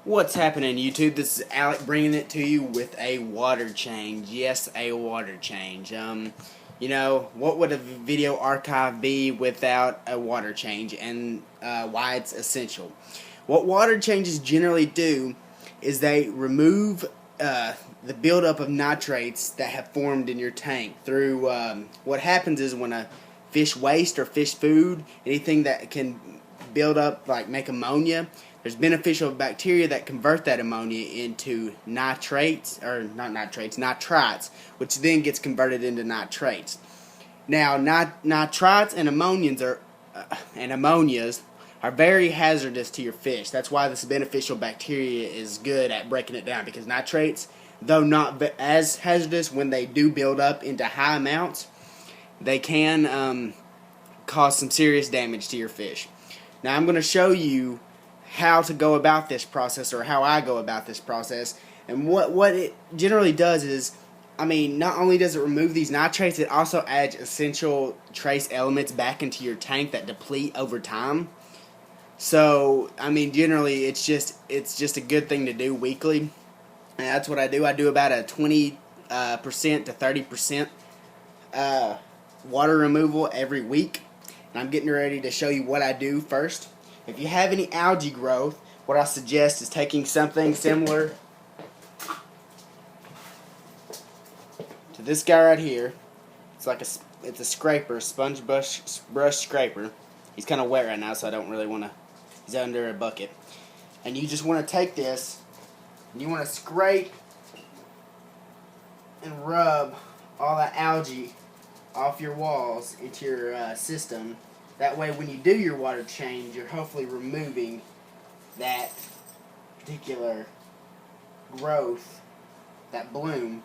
What's happening, YouTube? This is Alec bringing it to you with a water change. Yes, a water change. What would a video archive be without a water change, and why it's essential? What water changes generally do is they remove the buildup of nitrates that have formed in your tank through what happens is when a fish waste or fish food, anything that can build up, like make ammonia, there's beneficial bacteria that convert that ammonia into nitrites, which then gets converted into nitrates. Now, nitrites and ammonias are very hazardous to your fish. That's why this beneficial bacteria is good at breaking it down, because nitrates, though not as hazardous when they do build up into high amounts, they can cause some serious damage to your fish. Now, I'm going to show you how to go about this process, or how I go about this process. And what it generally does is, not only does it remove these nitrates, it also adds essential trace elements back into your tank that deplete over time. So, generally it's just a good thing to do weekly. And that's what I do. I do about a 20% to 30% water removal every week. And I'm getting ready to show you what I do first. If you have any algae growth, what I suggest is taking something similar to this guy right here. It's a scraper, sponge brush scraper. He's kind of wet right now, so I don't really want to. He's under a bucket, and you just want to take this and you want to scrape and rub all that algae off your walls into your system. That way, when you do your water change, you're hopefully removing that particular growth, that bloom,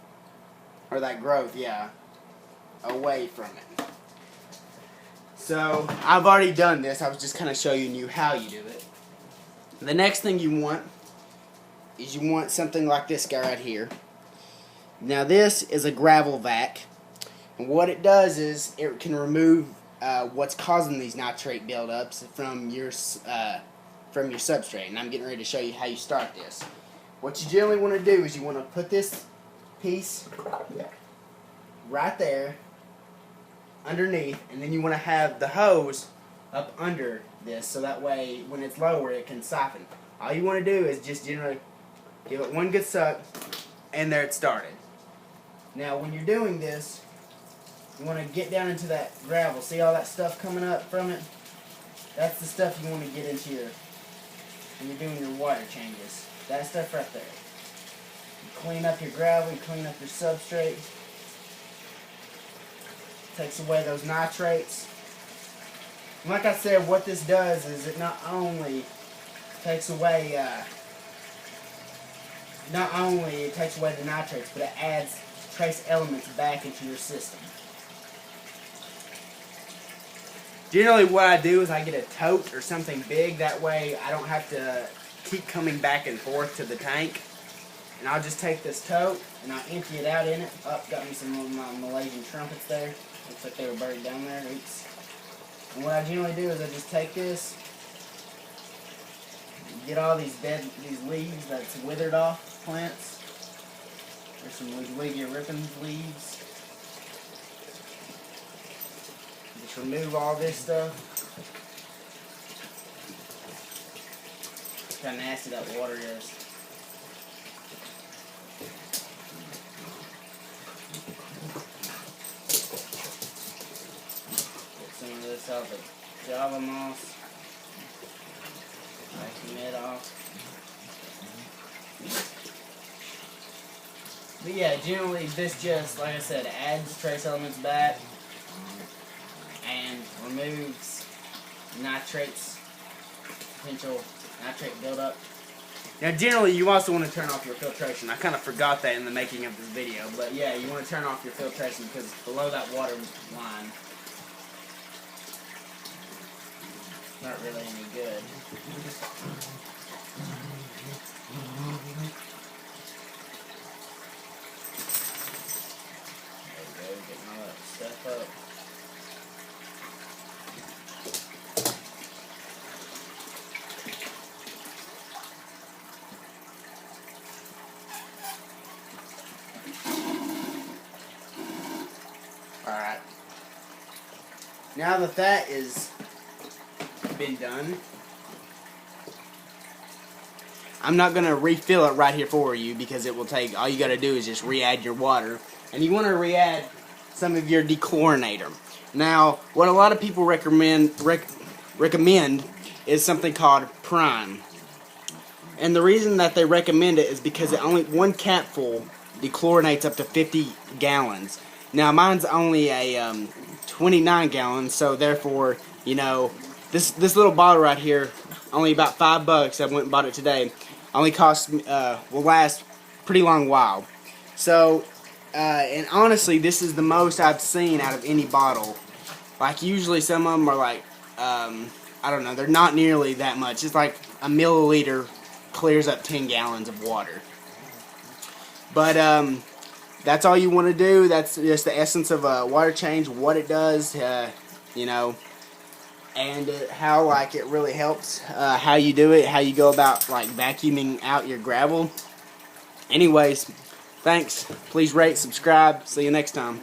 or that growth, away from it. So, I've already done this. I was just kind of showing you how you do it. The next thing you want is something like this guy right here. Now, this is a gravel vac, and what it does is it can remove what's causing these nitrate buildups from your substrate. And I'm getting ready to show you how you start this. What you generally want to do is you want to put this piece right there underneath, and then you want to have the hose up under this, so that way when it's lower it can siphon. All you want to do is just generally give it one good suck, and there it started. Now when you're doing this, you want to get down into that gravel. See all that stuff coming up from it? That's the stuff you want to get into when you're doing your water changes. That stuff right there. You clean up your gravel, you clean up your substrate. Takes away those nitrates. And like I said, what this does is it not only takes away the nitrates, but it adds trace elements back into your system. Generally what I do is I get a tote or something big, that way I don't have to keep coming back and forth to the tank. And I'll just take this tote and I'll empty it out in it. Oh, got me some of my Malaysian trumpets there. Looks like they were buried down there. Oops. And what I generally do is I just take this, get all these leaves that's withered off plants. There's some Weegia ripping leaves. Just remove all this stuff. Look how nasty that water is. Get some of this off of Java moss. Vacuum it off. But yeah, generally this just, like I said, adds trace elements back and removes potential nitrate buildup. Now generally you also want to turn off your filtration. I kind of forgot that in the making of this video, but yeah, you want to turn off your filtration because below that water line, it's not really any good. There we go, getting all that stuff up. Now that that is been done, I'm not going to refill it right here for you because it will take, all you got to do is just re-add your water. And you want to re-add some of your dechlorinator. Now, what a lot of people recommend is something called Prime. And the reason that they recommend it is because only one capful dechlorinates up to 50 gallons. Now, mine's only a 29 gallons, so therefore, you know, this little bottle right here, only about $5. I went and bought it today. Only costs will last pretty long while. So, and honestly, this is the most I've seen out of any bottle. Like usually, some of them are like, I don't know, they're not nearly that much. It's like a milliliter clears up 10 gallons of water. But that's all you want to do. That's just the essence of a water change, what it does, you know, and how like it really helps, how you do it, how you go about like vacuuming out your gravel. Anyways, thanks. Please rate, subscribe. See you next time.